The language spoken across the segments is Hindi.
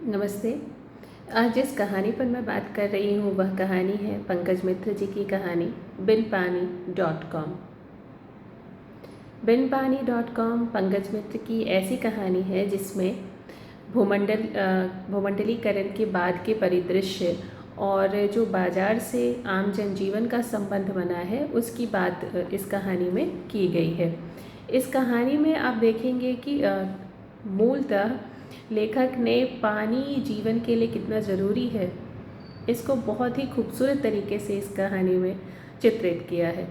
नमस्ते। आज जिस कहानी पर मैं बात कर रही हूँ वह कहानी है पंकज मित्र जी की कहानी बिनपानी.com। बिनपानी.com पंकज मित्र की ऐसी कहानी है जिसमें भूमंडलीकरण के बाद के परिदृश्य और जो बाजार से आम जनजीवन का संबंध बना है उसकी बात इस कहानी में की गई है। इस कहानी में आप देखेंगे कि मूलतः लेखक ने पानी जीवन के लिए कितना ज़रूरी है इसको बहुत ही खूबसूरत तरीके से इस कहानी में चित्रित किया है।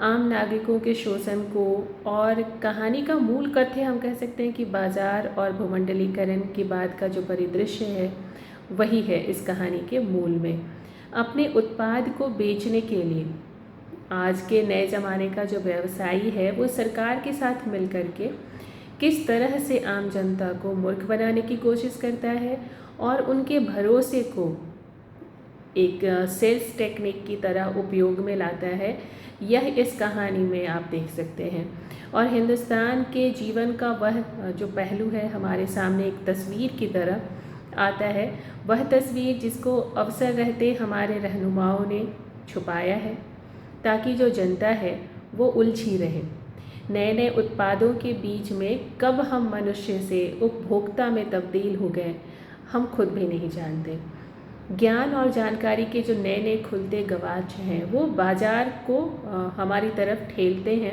आम नागरिकों के शोषण को और कहानी का मूल कथ्य हम कह सकते हैं कि बाजार और भूमंडलीकरण के बाद का जो परिदृश्य है वही है इस कहानी के मूल में। अपने उत्पाद को बेचने के लिए आज के नए ज़माने का जो व्यवसायी है वो सरकार के साथ मिलकर के किस तरह से आम जनता को मूर्ख बनाने की कोशिश करता है और उनके भरोसे को एक सेल्स टेक्निक की तरह उपयोग में लाता है, यह इस कहानी में आप देख सकते हैं। और हिंदुस्तान के जीवन का वह जो पहलू है हमारे सामने एक तस्वीर की तरह आता है, वह तस्वीर जिसको अवसर रहते हमारे रहनुमाओं ने छुपाया है ताकि जो जनता है वो उलझी रहे। नए नए उत्पादों के बीच में कब हम मनुष्य से उपभोक्ता में तब्दील हो गए हम खुद भी नहीं जानते। ज्ञान और जानकारी के जो नए नए खुलते गवाच हैं वो बाज़ार को हमारी तरफ ठेलते हैं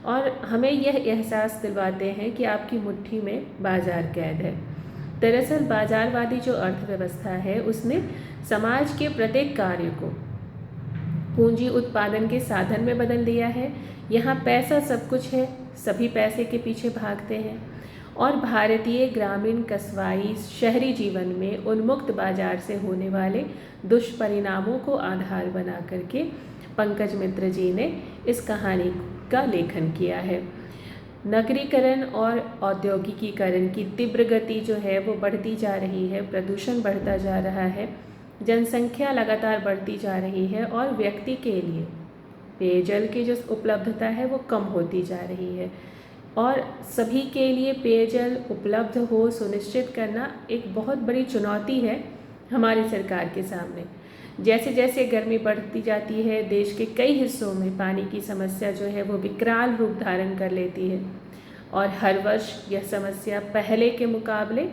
और हमें यह एहसास दिलवाते हैं कि आपकी मुट्ठी में बाज़ार कैद है। दरअसल बाज़ारवादी जो अर्थव्यवस्था है उसने समाज के प्रत्येक कार्य को पूंजी उत्पादन के साधन में बदल दिया है। यहाँ पैसा सब कुछ है, सभी पैसे के पीछे भागते हैं और भारतीय ग्रामीण कस्बाई शहरी जीवन में उन्मुक्त बाजार से होने वाले दुष्परिणामों को आधार बना करके पंकज मित्र जी ने इस कहानी का लेखन किया है। नगरीकरण और औद्योगिकीकरण की तीव्र गति जो है वो बढ़ती जा रही है, प्रदूषण बढ़ता जा रहा है, जनसंख्या लगातार बढ़ती जा रही है और व्यक्ति के लिए पेयजल की जो उपलब्धता है वो कम होती जा रही है और सभी के लिए पेयजल उपलब्ध हो सुनिश्चित करना एक बहुत बड़ी चुनौती है हमारी सरकार के सामने। जैसे जैसे गर्मी बढ़ती जाती है देश के कई हिस्सों में पानी की समस्या जो है वो विकराल रूप धारण कर लेती है और हर वर्ष यह समस्या पहले के मुकाबले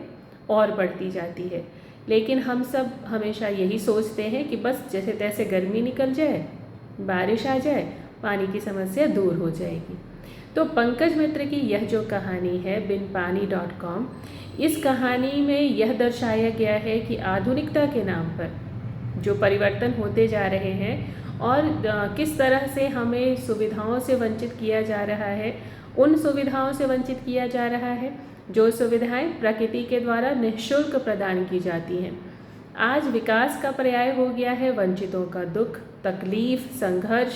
और बढ़ती जाती है। लेकिन हम सब हमेशा यही सोचते हैं कि बस जैसे तैसे गर्मी निकल जाए, बारिश आ जाए, पानी की समस्या दूर हो जाएगी। तो पंकज मित्र की यह जो कहानी है बिनपानी.com, इस कहानी में यह दर्शाया गया है कि आधुनिकता के नाम पर जो परिवर्तन होते जा रहे हैं और किस तरह से हमें सुविधाओं से वंचित किया जा रहा है, उन सुविधाओं से वंचित किया जा रहा है जो सुविधाएं प्रकृति के द्वारा निःशुल्क प्रदान की जाती हैं। आज विकास का पर्याय हो गया है वंचितों का दुख, तकलीफ, संघर्ष,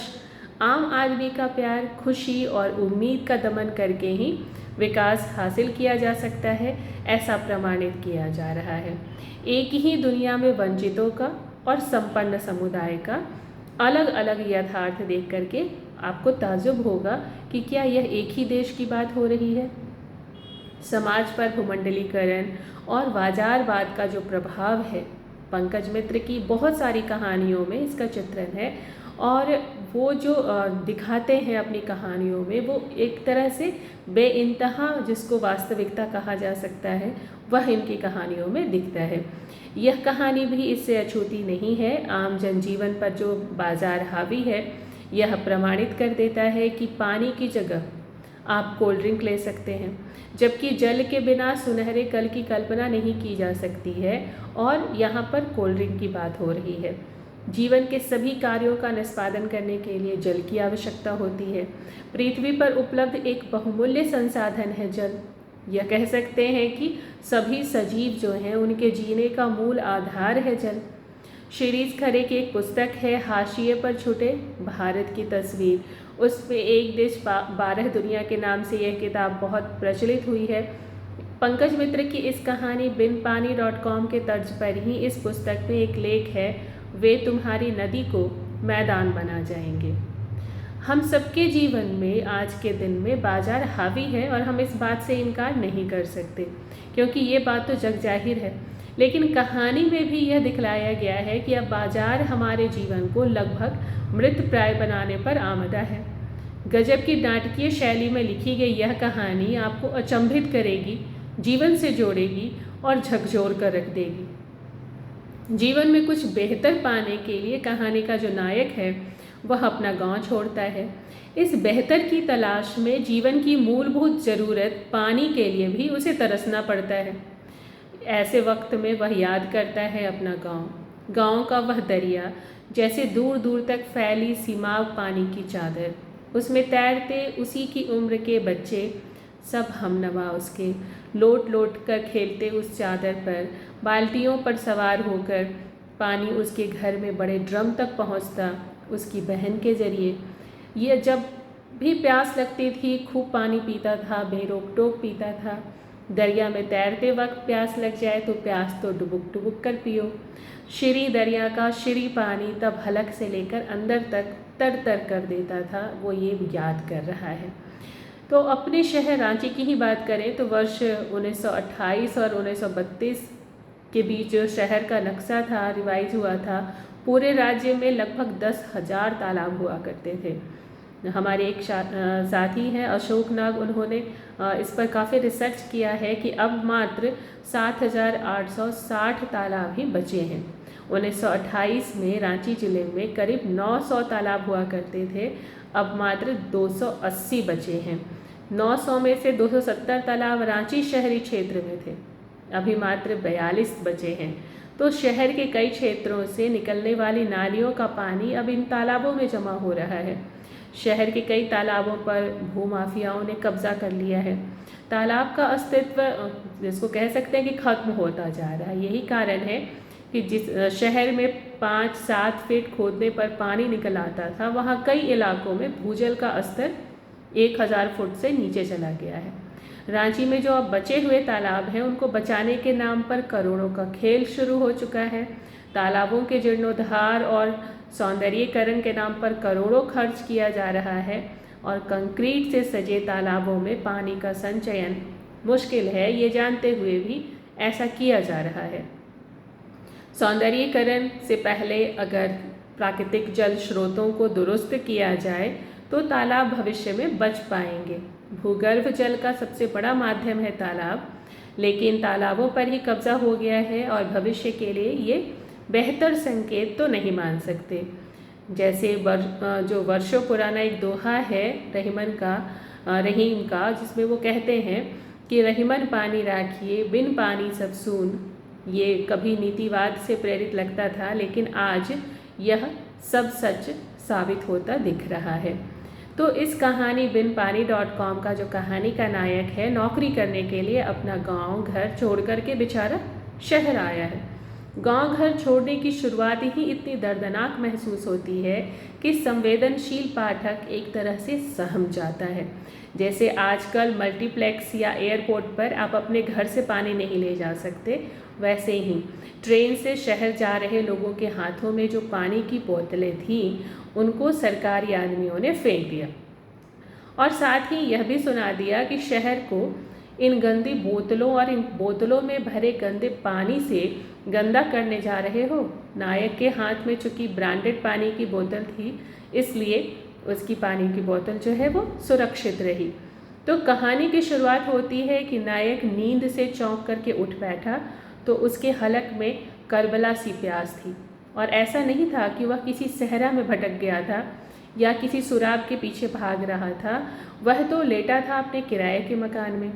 आम आदमी का प्यार, खुशी और उम्मीद का दमन करके ही विकास हासिल किया जा सकता है, ऐसा प्रमाणित किया जा रहा है। एक ही दुनिया में वंचितों का और संपन्न समुदाय का अलग अलग यथार्थ देख करके आपको ताज्जुब होगा कि क्या यह एक ही देश की बात हो रही है। समाज पर भूमंडलीकरण और बाजारवाद का जो प्रभाव है पंकज मित्र की बहुत सारी कहानियों में इसका चित्रण है और वो जो दिखाते हैं अपनी कहानियों में वो एक तरह से बेइंतहा जिसको वास्तविकता कहा जा सकता है वह इनकी कहानियों में दिखता है। यह कहानी भी इससे अछूती नहीं है। आम जनजीवन पर जो बाजार हावी है यह प्रमाणित कर देता है कि पानी की जगह आप कोल्ड ड्रिंक ले सकते हैं, जबकि जल के बिना सुनहरे कल की कल्पना नहीं की जा सकती है और यहाँ पर कोल्ड ड्रिंक की बात हो रही है। जीवन के सभी कार्यों का निष्पादन करने के लिए जल की आवश्यकता होती है। पृथ्वी पर उपलब्ध एक बहुमूल्य संसाधन है जल। यह कह सकते हैं कि सभी सजीव जो हैं उनके जीने का मूल आधार है जल। शिरीष खरे की एक पुस्तक है हाशिए पर छुटे भारत की तस्वीर, उस पे एक देश 12 दुनिया के नाम से यह किताब बहुत प्रचलित हुई है। पंकज मित्र की इस कहानी बिनपानी.com के तर्ज पर ही इस पुस्तक में एक लेख है, वे तुम्हारी नदी को मैदान बना जाएंगे। हम सबके जीवन में आज के दिन में बाजार हावी है और हम इस बात से इनकार नहीं कर सकते, क्योंकि ये बात तो जग जाहिर है। लेकिन कहानी में भी यह दिखलाया गया है कि अब बाजार हमारे जीवन को लगभग मृतप्राय बनाने पर आमदा है। गजब की नाटकीय शैली में लिखी गई यह कहानी आपको अचंभित करेगी, जीवन से जोड़ेगी और झकझोर कर रख देगी। जीवन में कुछ बेहतर पाने के लिए कहानी का जो नायक है वह अपना गांव छोड़ता है। इस बेहतर की तलाश में जीवन की मूलभूत ज़रूरत पानी के लिए भी उसे तरसना पड़ता है। ऐसे वक्त में वह याद करता है अपना गांव का वह दरिया, जैसे दूर दूर तक फैली सीमाव पानी की चादर, उसमें तैरते उसी की उम्र के बच्चे, सब हमनवा उसके, लोट लोट कर खेलते उस चादर पर, बाल्टियों पर सवार होकर पानी उसके घर में बड़े ड्रम तक पहुंचता उसकी बहन के ज़रिए। यह जब भी प्यास लगती थी खूब पानी पीता था, बेरोक टोक पीता था। दरिया में तैरते वक्त प्यास लग जाए तो प्यास तो डुबुक डुबुक कर पियो। श्री दरिया का श्री पानी तब हलक से लेकर अंदर तक तर तर कर देता था, वो ये याद कर रहा है। तो अपने शहर रांची की ही बात करें तो वर्ष 1928 और 1932 के बीच जो शहर का नक्शा था, रिवाइज हुआ था, पूरे राज्य में लगभग 10,000 तालाब हुआ करते थे। हमारे एक साथी हैं अशोक नाग, उन्होंने इस पर काफ़ी रिसर्च किया है कि अब मात्र 7,860 तालाब ही बचे हैं। 1928 में रांची ज़िले में करीब 900 तालाब हुआ करते थे, अब मात्र 280 बचे हैं। 900 में से 270 तालाब रांची शहरी क्षेत्र में थे, अभी मात्र 42 बचे हैं। तो शहर के कई क्षेत्रों से निकलने वाली नालियों का पानी अब इन तालाबों में जमा हो रहा है। शहर के कई तालाबों पर भूमाफियाओं ने कब्जा कर लिया है। तालाब का अस्तित्व जिसको कह सकते हैं कि खत्म होता जा रहा है। यही कारण है कि जिस शहर में 5-7 फीट खोदने पर पानी निकल आता था, वहाँ कई इलाकों में भूजल का स्तर 1000 फुट से नीचे चला गया है। रांची में जो अब बचे हुए तालाब हैं उनको बचाने के नाम पर करोड़ों का खेल शुरू हो चुका है। तालाबों के जीर्णोद्धार और सौंदर्यीकरण के नाम पर करोड़ों खर्च किया जा रहा है और कंक्रीट से सजे तालाबों में पानी का संचयन मुश्किल है, ये जानते हुए भी ऐसा किया जा रहा है। सौंदर्यीकरण से पहले अगर प्राकृतिक जल स्रोतों को दुरुस्त किया जाए तो तालाब भविष्य में बच पाएंगे। भूगर्भ जल का सबसे बड़ा माध्यम है तालाब, लेकिन तालाबों पर ही कब्जा हो गया है और भविष्य के लिए ये बेहतर संकेत तो नहीं मान सकते। जैसे जो वर्षों पुराना एक दोहा है रहीम का, जिसमें वो कहते हैं कि रहीमन पानी राखिए, बिन पानी सब सून। ये कभी नीतिवाद से प्रेरित लगता था, लेकिन आज यह सब सच साबित होता दिख रहा है। तो इस कहानी binpani.com का जो कहानी का नायक है, नौकरी करने के लिए अपना गांव घर छोड़ कर के बेचारा शहर आया है। गांव घर छोड़ने की शुरुआत ही इतनी दर्दनाक महसूस होती है कि संवेदनशील पाठक एक तरह से सहम जाता है। जैसे आजकल मल्टीप्लेक्स या एयरपोर्ट पर आप अपने घर से पानी नहीं ले जा सकते, वैसे ही ट्रेन से शहर जा रहे लोगों के हाथों में जो पानी की बोतलें थीं, उनको सरकारी आदमियों ने फेंक दिया और साथ ही यह भी सुना दिया कि शहर को इन गंदी बोतलों और इन बोतलों में भरे गंदे पानी से गंदा करने जा रहे हो। नायक के हाथ में चूंकि ब्रांडेड पानी की बोतल थी, इसलिए उसकी पानी की बोतल जो है वो सुरक्षित रही। तो कहानी की शुरुआत होती है कि नायक नींद से चौंक करके उठ बैठा तो उसके हलक में करबला सी प्यास थी, और ऐसा नहीं था कि वह किसी सहरा में भटक गया था या किसी सुराग के पीछे भाग रहा था। वह तो लेटा था अपने किराए के मकान में,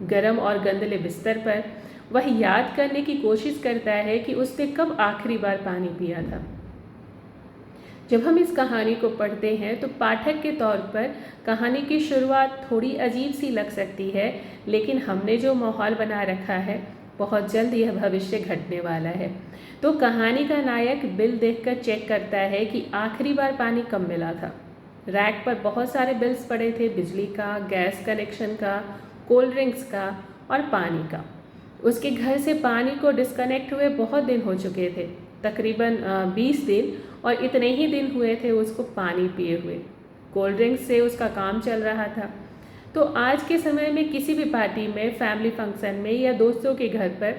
गरम और गंदले बिस्तर पर। वह याद करने की कोशिश करता है कि उसने कब आखिरी बार पानी पिया था। जब हम इस कहानी को पढ़ते हैं तो पाठक के तौर पर कहानी की शुरुआत थोड़ी अजीब सी लग सकती है, लेकिन हमने जो माहौल बना रखा है, बहुत जल्द यह भविष्य घटने वाला है। तो कहानी का नायक बिल देखकर चेक करता है कि आखिरी बार पानी कब मिला था। रैक पर बहुत सारे बिल्स पड़े थे, बिजली का, गैस कनेक्शन का, कोल्ड ड्रिंक्स का और पानी का। उसके घर से पानी को डिस्कनेक्ट हुए बहुत दिन हो चुके थे, तकरीबन 20 दिन, और इतने ही दिन हुए थे उसको पानी पिए हुए। कोल्ड ड्रिंक्स से उसका काम चल रहा था। तो आज के समय में किसी भी पार्टी में, फैमिली फंक्शन में या दोस्तों के घर पर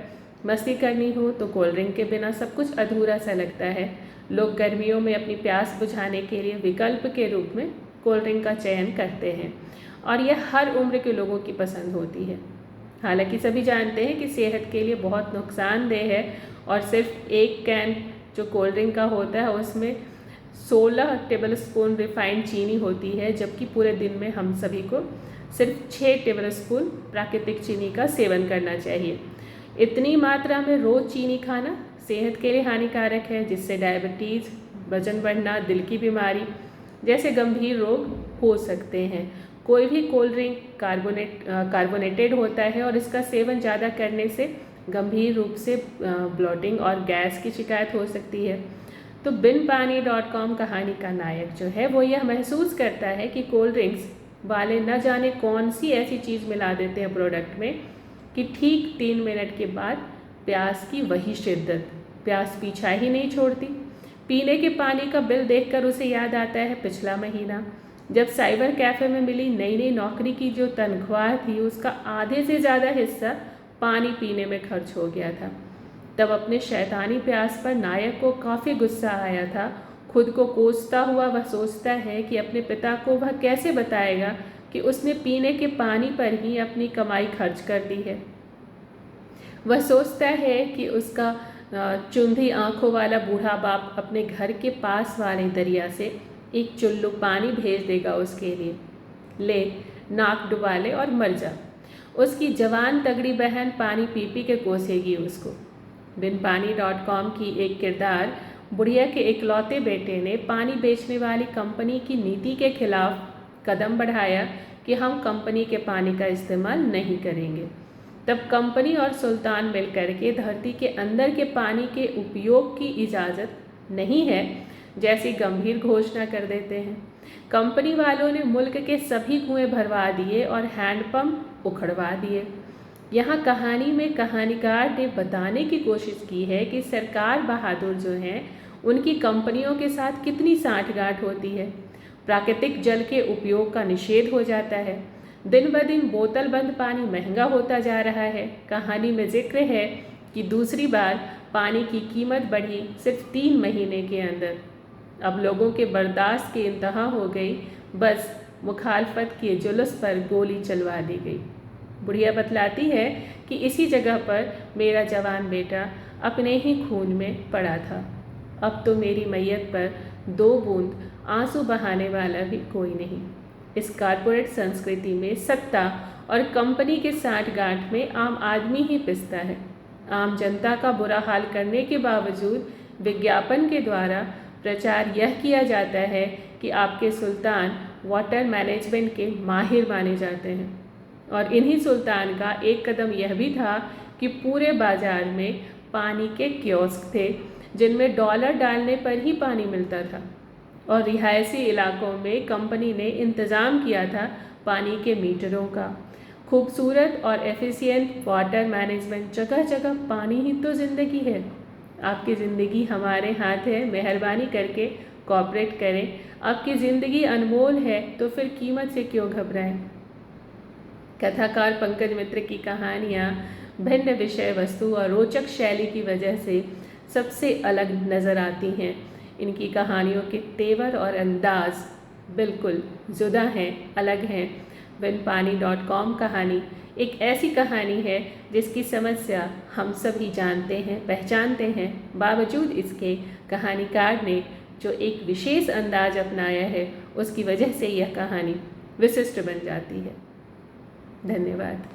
मस्ती करनी हो तो कोल्ड ड्रिंक के बिना सब कुछ अधूरा सा लगता है। लोग गर्मियों में अपनी प्यास बुझाने के लिए विकल्प के रूप में कोल्ड ड्रिंक का चयन करते हैं और यह हर उम्र के लोगों की पसंद होती है। हालांकि सभी जानते हैं कि सेहत के लिए बहुत नुकसानदेह है और सिर्फ एक कैन जो कोल्ड ड्रिंक का होता है उसमें 16 टेबल स्पून रिफाइंड चीनी होती है, जबकि पूरे दिन में हम सभी को सिर्फ 6 टेबल स्पून प्राकृतिक चीनी का सेवन करना चाहिए। इतनी मात्रा में रोज़ चीनी खाना सेहत के लिए हानिकारक है, जिससे डायबिटीज़, वजन बढ़ना, दिल की बीमारी जैसे गंभीर रोग हो सकते हैं। कोई भी कोल्ड ड्रिंक कार्बोनेटेड होता है और इसका सेवन ज़्यादा करने से गंभीर रूप से ब्लोटिंग और गैस की शिकायत हो सकती है। तो बिनपानी.com कहानी का नायक जो है वो यह महसूस करता है कि कोल्ड ड्रिंक्स वाले न जाने कौन सी ऐसी चीज़ मिला देते हैं प्रोडक्ट में कि ठीक 3 मिनट के बाद प्यास की वही शिद्दत, प्यास पीछा ही नहीं छोड़ती। पीने के पानी का बिल देखकर उसे याद आता है पिछला महीना जब साइबर कैफ़े में मिली नई नई नौकरी की जो तनख्वाह थी उसका आधे से ज़्यादा हिस्सा पानी पीने में खर्च हो गया था। तब अपने शैतानी प्यास पर नायक को काफ़ी गुस्सा आया था। खुद को कोसता हुआ वह सोचता है कि अपने पिता को वह कैसे बताएगा कि उसने पीने के पानी पर ही अपनी कमाई खर्च कर दी है। वह सोचता है कि उसका चुंधी आंखों वाला बूढ़ा बाप अपने घर के पास वाले दरिया से एक चुल्लू पानी भेज देगा उसके लिए, ले नाक डुबा ले और मर जा। उसकी जवान तगड़ी बहन पानी पी पी के कोसेगी उसको। बिनपानी.com की एक किरदार बुढ़िया के इकलौते बेटे ने पानी बेचने वाली कंपनी की नीति के खिलाफ कदम बढ़ाया कि हम कंपनी के पानी का इस्तेमाल नहीं करेंगे। तब कंपनी और सुल्तान मिलकर के धरती के अंदर के पानी के उपयोग की इजाज़त नहीं है जैसी गंभीर घोषणा कर देते हैं। कंपनी वालों ने मुल्क के सभी कुएं भरवा दिए और हैंडपंप उखड़वा दिए। यहाँ कहानी में कहानीकार ने बताने की कोशिश की है कि सरकार बहादुर जो हैं उनकी कंपनियों के साथ कितनी सांठगांठ होती है। प्राकृतिक जल के उपयोग का निषेध हो जाता है। दिन ब दिन बोतल बंद पानी महंगा होता जा रहा है। कहानी में जिक्र है कि दूसरी बार पानी की कीमत बढ़ी सिर्फ 3 महीने के अंदर। अब लोगों के बर्दाश्त की इंतहा हो गई, बस मुखालफत के जुलूस पर गोली चलवा दी गई। बुढ़िया बतलाती है कि इसी जगह पर मेरा जवान बेटा अपने ही खून में पड़ा था। अब तो मेरी मैयत पर 2 बूंद आंसू बहाने वाला भी कोई नहीं। इस कारपोरेट संस्कृति में सत्ता और कंपनी के सांठगांठ में आम आदमी ही पिसता है। आम जनता का बुरा हाल करने के बावजूद विज्ञापन के द्वारा प्रचार यह किया जाता है कि आपके सुल्तान वाटर मैनेजमेंट के माहिर माने जाते हैं। और इन्हीं सुल्तान का एक कदम यह भी था कि पूरे बाज़ार में पानी के कियोस्क थे जिनमें डॉलर डालने पर ही पानी मिलता था। और रिहायशी इलाकों में कंपनी ने इंतज़ाम किया था पानी के मीटरों का। खूबसूरत और एफिशिएंट वाटर मैनेजमेंट, जगह जगह पानी ही तो ज़िंदगी है। आपकी ज़िंदगी हमारे हाथ है, मेहरबानी करके कॉपरेट करें। आपकी ज़िंदगी अनमोल है तो फिर कीमत से क्यों घबराएं। कथाकार पंकज मित्र की कहानियाँ भिन्न विषय वस्तु और रोचक शैली की वजह से सबसे अलग नज़र आती हैं। इनकी कहानियों के तेवर और अंदाज बिल्कुल जुदा हैं, अलग हैं। बिनपानी.com कहानी एक ऐसी कहानी है जिसकी समस्या हम सभी जानते हैं, पहचानते हैं। बावजूद इसके कहानीकार ने जो एक विशेष अंदाज अपनाया है उसकी वजह से यह कहानी विशिष्ट बन जाती है। धन्यवाद।